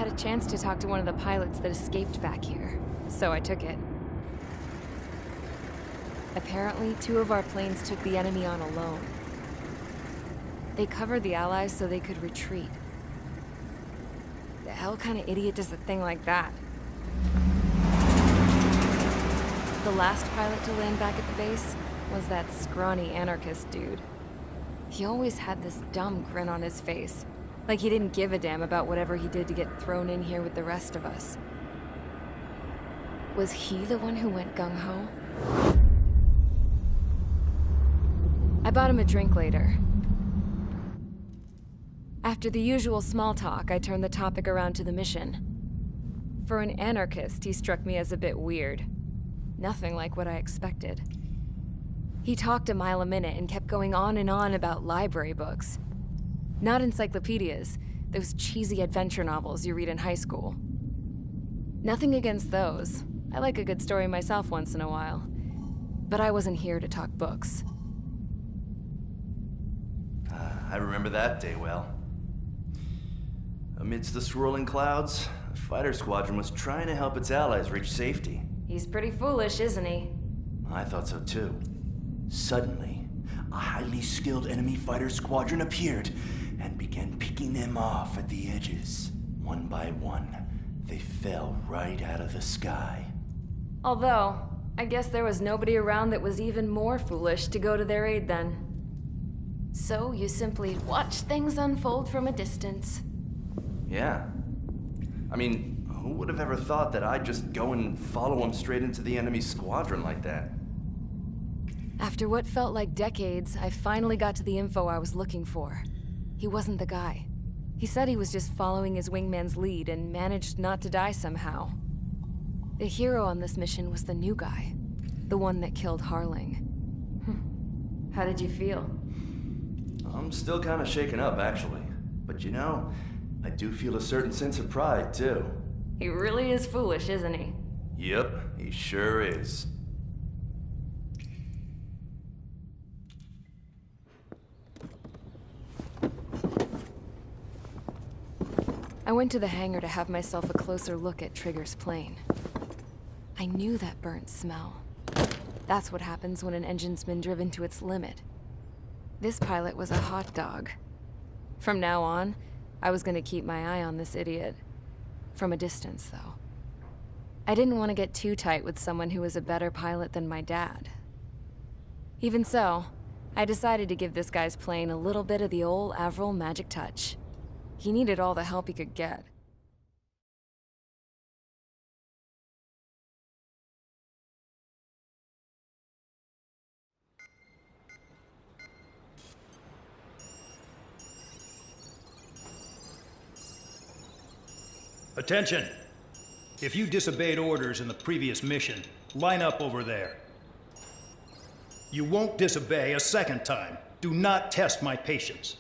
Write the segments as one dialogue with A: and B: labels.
A: had a chance to talk to one of the pilots that escaped back here, so I took it. Apparently, 2 of our planes took the enemy on alone. They covered the Allies so they could retreat. The hell kind of idiot does a thing like that? The last pilot to land back at the base was that scrawny anarchist dude. He always had this dumb grin on his face, like he didn't give a damn about whatever he did to get thrown in here with the rest of us. Was he the one who went gung-ho? I bought him a drink later. After the usual small talk, I turned the topic around to the mission. For an anarchist, he struck me as a bit weird. Nothing like what I expected. He talked a mile a minute and kept going on and on about library books. Not encyclopedias, those cheesy adventure novels you read in high school. Nothing against those. I like a good story myself once in a while. But I wasn't here to talk books.
B: I remember that day well. Amidst the swirling clouds, the fighter squadron was trying to help its allies reach safety.
A: He's pretty foolish, isn't he?
B: I thought so too. Suddenly, a highly skilled enemy fighter squadron appeared and began picking them off at the edges. One by one, they fell right out of the sky.
A: Although, I guess there was nobody around that was even more foolish to go to their aid then. So you simply watch things unfold from a distance.
B: Yeah. I mean, who would have ever thought that I'd just go and follow him straight into the enemy squadron like that?
A: After what felt like decades, I finally got to the info I was looking for. He wasn't the guy. He said he was just following his wingman's lead and managed not to die somehow. The hero on this mission was the new guy. The one that killed Harling. How did you feel?
B: I'm still kind of shaken up, actually. But you know, I do feel a certain sense of pride, too.
A: He really is foolish, isn't he?
B: Yep, he sure is.
A: I went to the hangar to have myself a closer look at Trigger's plane. I knew that burnt smell. That's what happens when an engine's been driven to its limit. This pilot was a hot dog. From now on, I was gonna keep my eye on this idiot. From a distance, though. I didn't want to get too tight with someone who was a better pilot than my dad. Even so, I decided to give this guy's plane a little bit of the old Avril magic touch. He needed all the help he could get.
C: Attention! If you disobeyed orders in the previous mission, line up over there. You won't disobey a second time. Do not test my patience.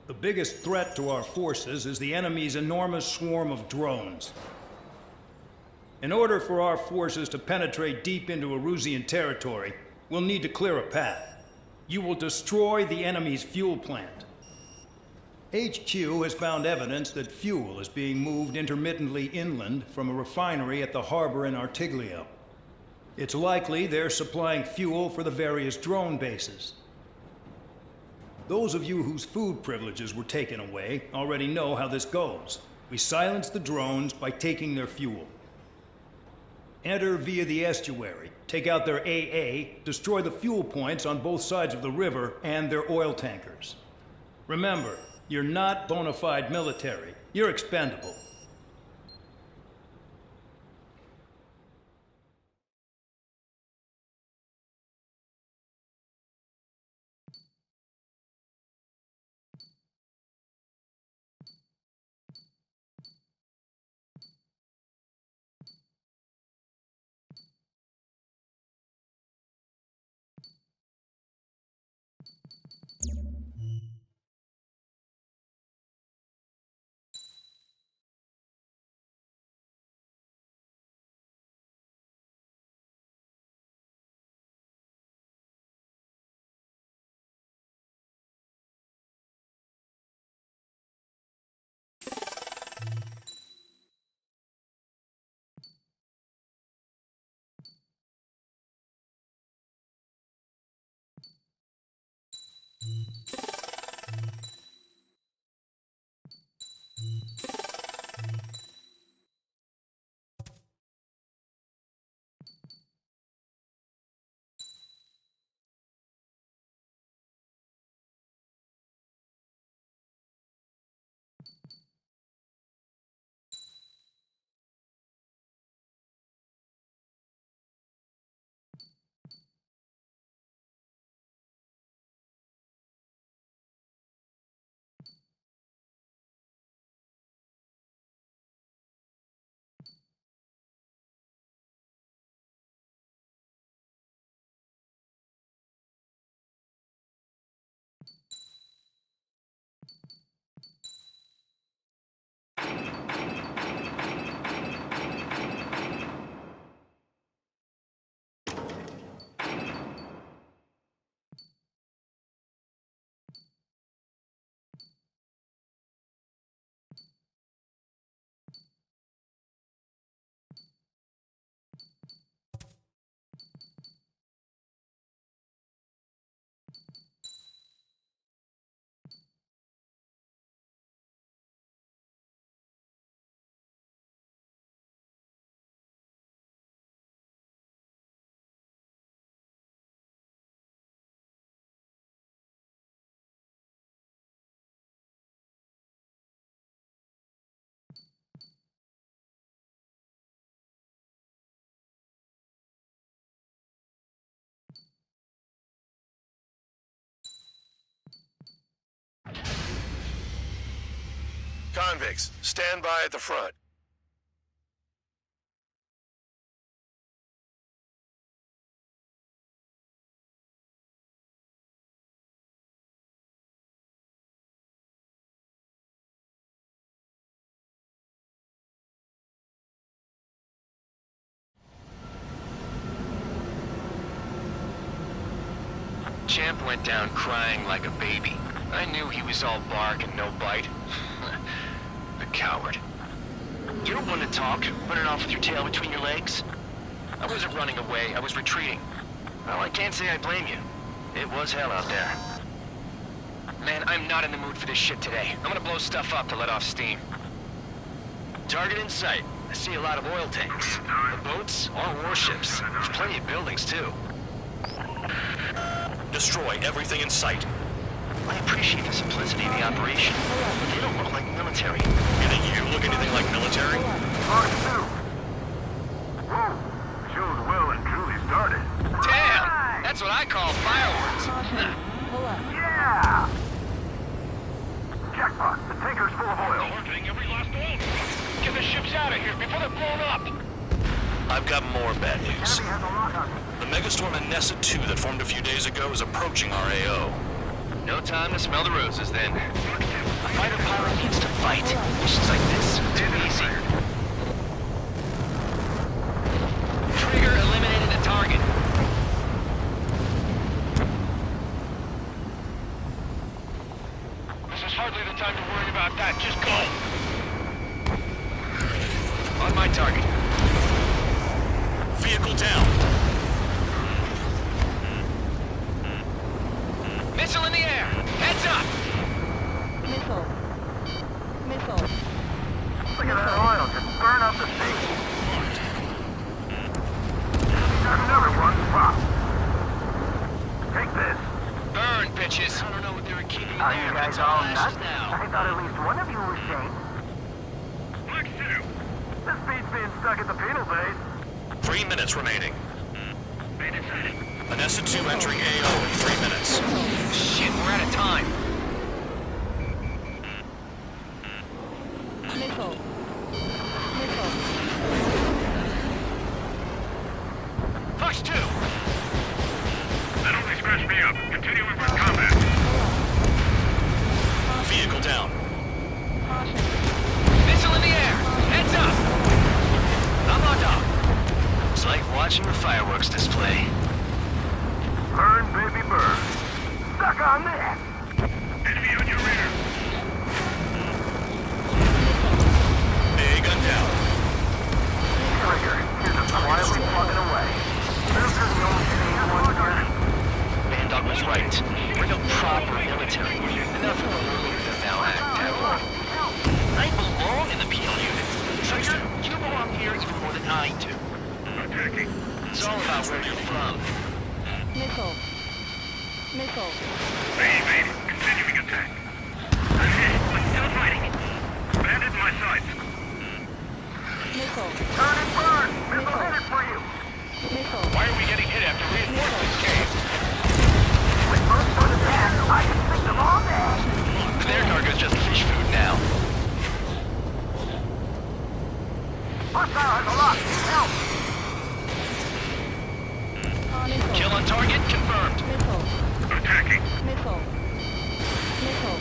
C: The biggest threat to our forces is the enemy's enormous swarm of drones. In order for our forces to penetrate deep into Erusian territory, we'll need to clear a path. You will destroy the enemy's fuel plant. HQ has found evidence that fuel is being moved intermittently inland from a refinery at the harbor in Artiglio. It's likely they're supplying fuel for the various drone bases. Those of you whose food privileges were taken away already know how this goes. We silence the drones by taking their fuel. Enter via the estuary, take out their AA, destroy the fuel points on both sides of the river and their oil tankers. Remember, you're not bona fide military. You're expendable.
D: Convicts, stand by at the front.
E: Champ went down crying like a baby. I knew he was all bark and no bite. The coward. You don't want to talk, running off with your tail between your legs? I wasn't running away, I was retreating. Well, I can't say I blame you. It was hell out there. Man, I'm not in the mood for this shit today. I'm gonna blow stuff up to let off steam. Target in sight. I see a lot of oil tanks. The boats, all warships. There's plenty of buildings, too.
D: Destroy everything in sight.
E: I appreciate the simplicity of the operation, but they don't look like military.
D: You think you look anything like military?
F: Mark 2. Whoa. Show's well and truly started.
E: Damn! That's what I call fireworks.
F: Yeah! Jackpot. The tanker's full of oil.
E: Targeting every last one. Get the ships out of here before they're blown up.
D: I've got more bad news.
F: Enemy has a lock on me.
D: The megastorm in Nessa 2 that formed a few days ago is approaching our AO.
E: No time to smell the roses, then. A fighter pilot needs to fight. Missions like this, too easy. Trigger eliminated the target. This is hardly the time to worry about that. Just go. On my target.
D: Vehicle down.
E: Missile in the air. Heads up.
G: Missile. Missile.
F: Look at that oil. Just burn up the sea. Got another one. Pop. Take this.
E: Burn, bitches. I don't know what they were keeping in
F: Are
E: there,
F: you
E: but
F: guys
E: it's all
F: all
E: ashes
F: nuts?
E: now.
F: I thought at least one of you was safe.
E: Mark 2.
F: This beats being stuck at the penal base.
D: 3 minutes remaining. Nessa 2 entering AO in 3 minutes.
E: Shit, we're out of time.
G: Missile. Missile.
E: Fox 2.
F: That only scratched me up. Continue with combat.
D: Vehicle down.
G: Caution.
E: Missile in the air. Heads up. I'm on top. It's like watching a fireworks display.
F: Burn, baby, burn. Suck on this. Enemy on your rear.
D: A gun down.
F: Trigger, here's a quietly plugging away. Those are the only things one here.
E: Van Dog was right. We're no proper military. Enough of the little now act, have we? I belong in the PL unit. Trigger, you belong here even more than I do.
F: Attacking.
E: It's all about where you're from.
G: Missile. Missile.
F: Baby, continuing attack. I'm hit, but still fighting. Bandit in my sights.
G: Missile.
F: Turn and burn. Missile
G: Missile.
F: headed for you.
G: Missile.
E: Why are we getting hit after reinforcements came?
F: With first foot attack, I can sink them all day.
E: Their cargo's just fish food now.
F: Hostile has a lock. Help.
G: Missile.
E: Kill on target confirmed.
G: Missile.
F: Attacking.
G: Missile. Missile.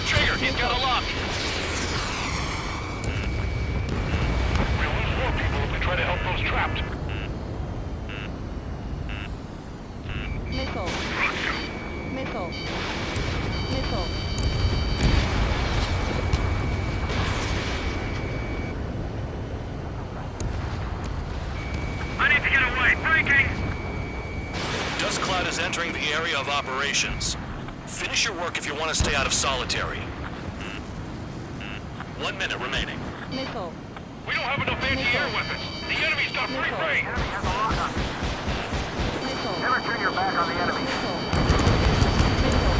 E: Trigger, he's got a lock.
F: We'll lose more people if we try to help those trapped.
G: Missile. Missile. Missile.
F: I need to get away. Breaking.
D: Dust cloud is entering the area of operations. Finish your work if you want to stay out of solitary. 1 minute remaining.
G: Missile.
F: We don't have enough anti-air weapons. The enemy's got free reign. Enemy has a lock on me.
G: Missile.
F: Never turn your back on the enemy.
G: Missile. Missile.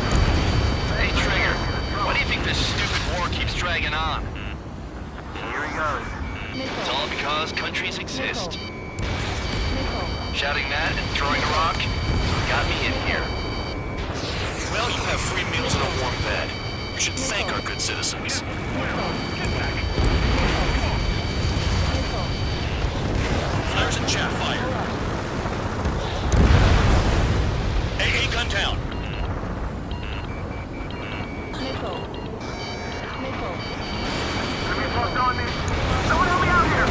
E: Hey, Trigger, why do you think this stupid war keeps dragging on?
F: Here he goes.
E: It's
G: Missile.
E: all because countries exist.
G: Missile.
E: Shouting that and throwing a rock got me in here.
D: Well, you have free meals and a warm bed. You should thank our good citizens. Flares and chaff fire. AA gun down.
G: Missile. Missile.
F: Enemy close on me. Someone help me out here!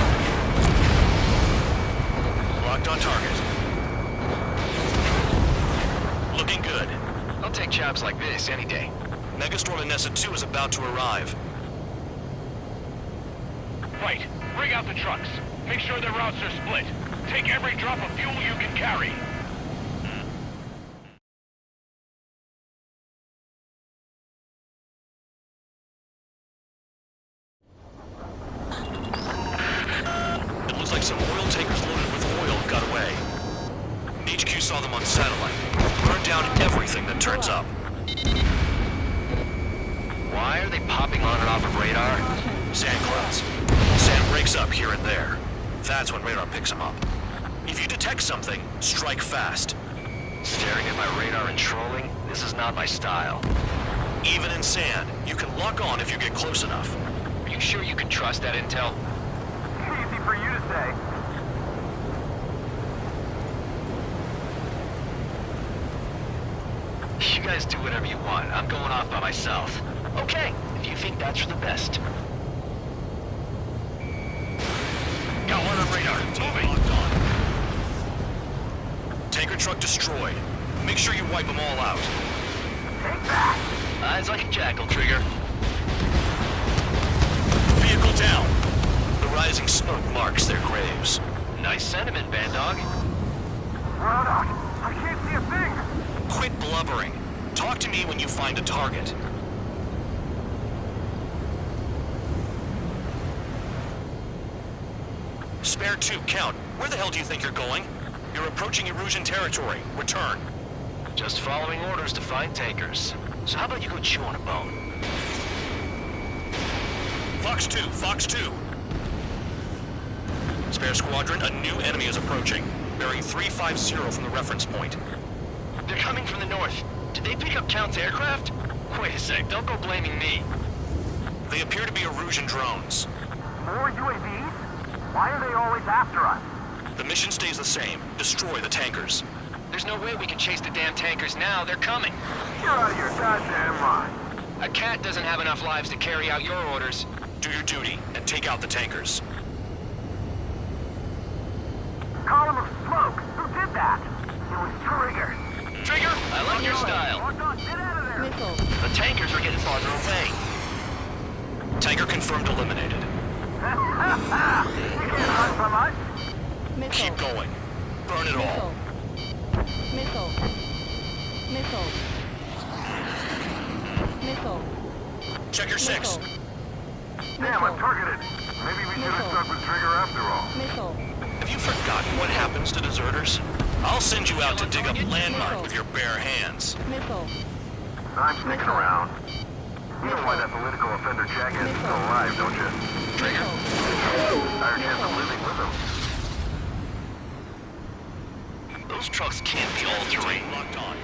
D: Locked on target. Looking good.
E: I'll take jobs like this any day.
D: Megastorm in Nessa 2 is about to arrive.
F: Right. Bring out the trucks. Make sure their routes are split. Take every drop of fuel you can carry.
D: It looks like some oil tankers loaded with oil got away. HQ saw them on satellite. Burned down everything that turns up.
E: Why are they popping on and off of radar?
D: Sand clouds. Sand breaks up here and there. That's when radar picks them up. If you detect something, strike fast.
E: Staring at my radar and trolling? This is not my style.
D: Even in sand, you can lock on if you get close enough.
E: Are you sure you can trust that intel?
F: Easy for you to say.
E: You guys do whatever you want. I'm going off by myself. Okay, if you think that's for the best.
D: Got one on radar. Moving. Locked on. Tanker truck destroyed. Make sure you wipe them all out.
F: Take that!
E: Eyes like a jackal, Trigger.
D: Vehicle down. The rising smoke marks their graves.
E: Nice sentiment, Band Dog.
F: Well done. I can't see a thing.
D: Quit blubbering. Talk to me when you find a target. Spare 2, count. Where the hell do you think you're going? You're approaching Erusian territory. Return.
E: Just following orders to find tankers. So how about you go chew on a bone?
D: Fox 2, Fox 2. Spare squadron, a new enemy is approaching. Bearing 350 from the reference point.
E: They're coming from the north. Did they pick up Count's aircraft? Wait a sec, don't go blaming me.
D: They appear to be Erusian drones.
F: More UAVs? Why are they always after us?
D: The mission stays the same. Destroy the tankers.
E: There's no way we can chase the damn tankers now. They're coming.
F: You're out of your goddamn mind.
E: A cat doesn't have enough lives to carry out your orders.
D: Do your duty and take out the tankers.
F: Column of smoke. Who did that? It was Trigger.
E: Trigger, I like your style.
F: Locked on. Get out of there.
G: Missile.
E: The tankers are getting farther away.
D: Tanker confirmed eliminated.
F: You can't run from us.
G: Missile.
D: Keep going. Burn it all.
G: Missile. Missile. Missile.
D: Check your 6.
G: Missile.
F: Damn, I'm targeted. Maybe we should have stuck with Trigger after all.
G: Missile.
D: Have you forgotten what happens to deserters? I'll send you out to dig up landmine with your bare hands.
G: Missile.
F: I'm sticking around. You know why that political offender jackass is still alive, don't you?
E: Trigger,
F: Higher chance of living with him.
E: those trucks can't be all terrain.
D: Locked on.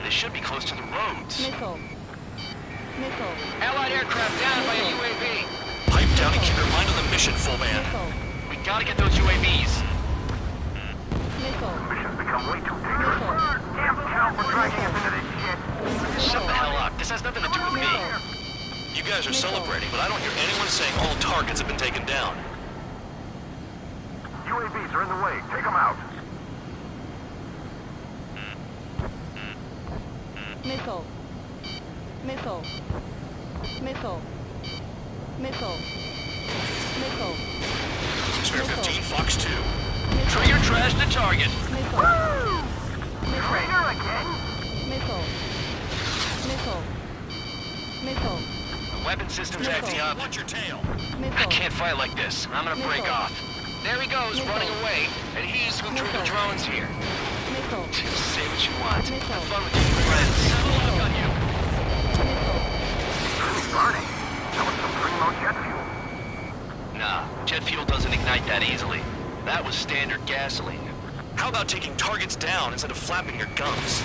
E: They should be close to the roads.
G: Missile. Missile.
E: Allied aircraft down by a UAV.
D: Pipe down and keep your mind on the mission, full man.
G: Missile.
E: We gotta get those UAVs.
G: Missile.
F: Mission's become way too dangerous.
G: Missile.
F: Damn count for dragging us into this shit.
E: Shut the hell up. This has nothing to do with me.
G: Missile.
D: You guys are celebrating, but I don't hear anyone saying all targets have been taken down.
F: UAVs are in the way. Take them out.
G: Missile. Missile. Missile. Missile. Missile.
D: Spare 15, Fox 2.
E: Trigger trash the target.
G: Missile.
F: Trigger again?
G: Missile. Missile. Missile.
E: The weapon system's
G: Missile.
E: acting up.
D: Watch your tail.
G: Missile.
E: I can't fight like this. I'm gonna break
G: Missile.
E: off. There he goes,
G: Missile.
E: running away. And he's who drew the
G: Missile.
E: drones here.
G: Missile.
E: Say what you want.
G: Missile.
E: Have fun with your friends. Settle up on you.
G: Missile.
F: Really burning. That was some primo jet fuel.
E: Nah, jet fuel doesn't ignite that easily. That was standard gasoline.
D: How about taking targets down instead of flapping your gums?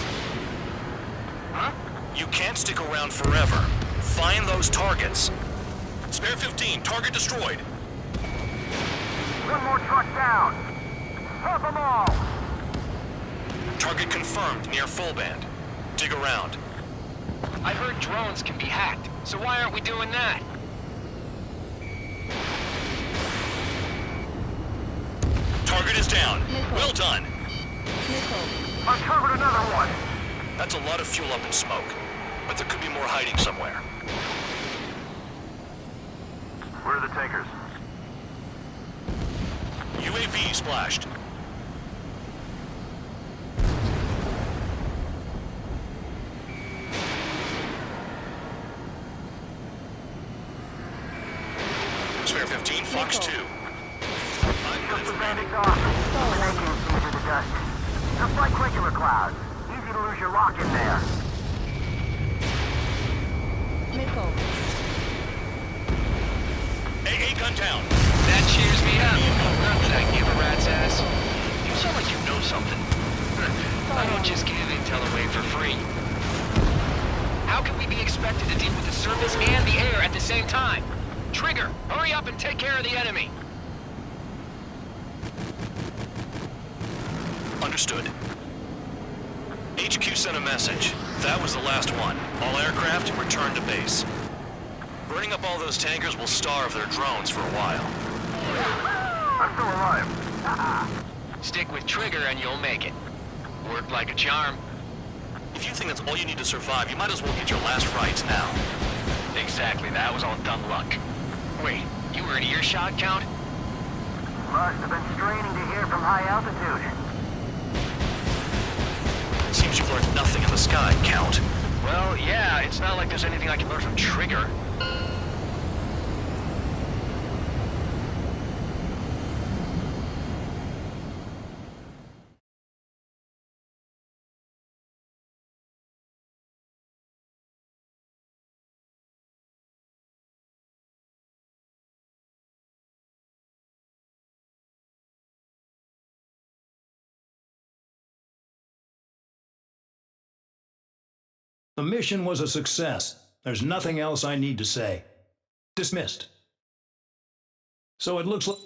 E: Huh?
D: You can't stick around forever. Find those targets. Spare 15, target destroyed.
F: One more truck down. Have them all.
D: Target confirmed near full band. Dig around.
E: I heard drones can be hacked, so why aren't we doing that?
D: Target is down.
G: Missile.
D: Well done.
G: Missile.
F: Uncovered another one.
D: That's a lot of fuel up in smoke, but there could be more hiding somewhere.
F: Where are the tankers?
D: UAV splashed. Spare 15, Fox 2.
G: Nickel.
F: The bandits off. Making it into the dust. Just like regular clouds. Easy to lose your lock in there.
G: Missile.
D: AA gun down.
E: That cheers me up. Not that I give a rat's ass. You sound like you know something. I don't just give intel away for free. How can we be expected to deal with the surface and the air at the same time? Trigger, hurry up and take care of the enemy.
D: Understood. HQ sent a message. That was the last one. All aircraft return to base. Burning up all those tankers will starve their drones for a while.
F: I'm still alive.
E: Stick with Trigger and you'll make it. Worked like a charm.
D: If you think that's all you need to survive, you might as well get your last rites now.
E: Exactly, that was all dumb luck. Wait, you were in earshot, Count?
F: Must have been straining to hear from high altitude.
D: Seems you've learned nothing in the sky, Count.
E: Well, yeah, it's not like there's anything I can learn from Trigger.
C: The mission was a success. There's nothing else I need to say. Dismissed. So it looks like...